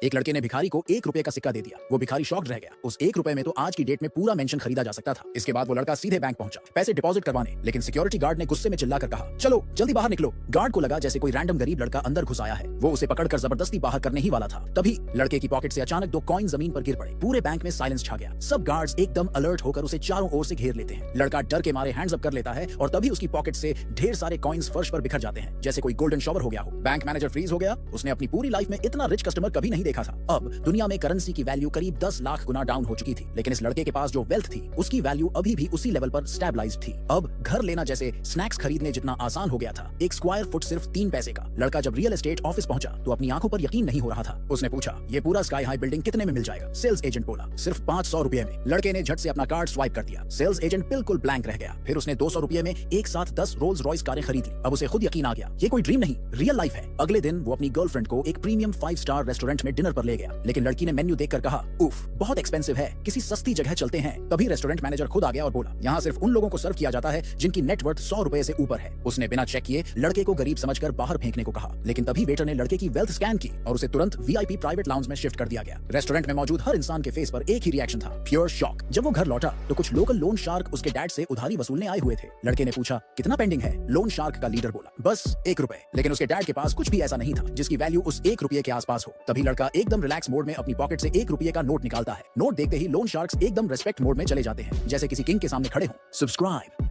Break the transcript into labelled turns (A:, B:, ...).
A: एक लड़के ने भिखारी को 1 रुपए का सिक्का दे दिया। वो भिखारी शॉक्ड रह गया। उस 1 रुपए में तो आज की डेट में पूरा मेंशन खरीदा जा सकता था। इसके बाद वो लड़का सीधे बैंक पहुंचा पैसे डिपॉजिट करवाने, लेकिन सिक्योरिटी गार्ड ने गुस्से में चिल्लाकर कहा, चलो जल्दी बाहर निकलो। गार्ड को लगा जैसे कोई रैंडम गरीब लड़का अंदर घुस आया है। वो उसे पकड़कर जबरदस्ती बाहर करने ही वाला था। तभी लड़के की पॉकेट से अचानक 2 कॉइन जमीन पर गिर पड़े। पूरे बैंक में साइलेंस छा गया। सब गार्ड्स एकदम अलर्ट होकर उसे चारों ओर से घेर लेते हैं। लड़का डर के मारे हैंड्स अप कर लेता है और तभी उसकी पॉकेट से ढेर सारे कॉइन्स फर्श पर बिखर जाते हैं जैसे कोई गोल्डन शॉवर हो गया हो। बैंक मैनेजर फ्रीज हो गया। उसने अपनी पूरी लाइफ में इतना रिच कस्टमर कभी नहीं देखा था। अब दुनिया में करेंसी की वैल्यू करीब 10 लाख गुना डाउन हो चुकी थी, लेकिन इस लड़के के पास जो वेल्थ थी उसकी वैल्यू अभी भी उसी लेवल पर स्टेबलाइज्ड थी। अब घर लेना जैसे स्नैक्स खरीदने जितना आसान हो गया था। एक स्क्वायर फुट सिर्फ 3 पैसे का। लड़का जब रियल एस्टेट ऑफिस पहुंचा तो अपनी आंखों पर यकीन नहीं हो रहा था। उसने पूछा, ये पूरा स्काई हाई बिल्डिंग कितने में मिल जाएगा? सेल्स एजेंट बोला, सिर्फ 500 रुपए में। लड़के ने झट से अपना कार्ड स्वाइप कर दिया। सेल्स एजेंट बिल्कुल ब्लैंक रह गया। फिर उसने 200 रुपए में एक साथ 10 रोल्स रॉयस कारें खरीद ली। अब उसे खुद यकीन आ गया, ये कोई ड्रीम नहीं, रियल लाइफ है। अगले दिन वो अपनी गर्लफ्रेंड को एक प्रीमियम 5 स्टार रेस्टोरेंट में डिनर पर ले गया, लेकिन लड़की ने मेन्यू देखकर कहा, उफ, बहुत एक्सपेंसिव है, किसी सस्ती जगह चलते हैं। तभी रेस्टोरेंट मैनेजर खुद आ गया और बोला, यहाँ सिर्फ उन लोगों को सर्व किया जाता है जिनकी नेटवर्थ 100 रुपए से ऊपर है। उसने बिना चेक किए लड़के को गरीब समझकर बाहर फेंकने को कहा, लेकिन तभी वेटर ने लड़के की वेल्थ स्कैन की और उसे तुरंत वीआईपी प्राइवेट लाउंज में शिफ्ट कर दिया गया। रेस्टोरेंट में मौजूद हर इंसान के फेस पर एक ही रिएक्शन था, प्योर शॉक। जब वो घर लौटा तो कुछ लोकल लोन शार्क उसके डैड से उधारी वसूलने आए हुए थे। लड़के ने पूछा, कितना पेंडिंग है? लोन शार्क का लीडर बोला, बस 1 रुपए। लेकिन उसके डैड के पास कुछ भी ऐसा नहीं था जिसकी वैल्यू उस 1 रुपए के आसपास हो। तभी लड़का एकदम रिलैक्स मोड में अपनी पॉकेट से 1 रुपए का नोट निकालता है। नोट देखते ही लोन शार्क्स एकदम रेस्पेक्ट मोड में चले जाते हैं, जैसे किसी किंग के सामने खड़े हों। सब्सक्राइब।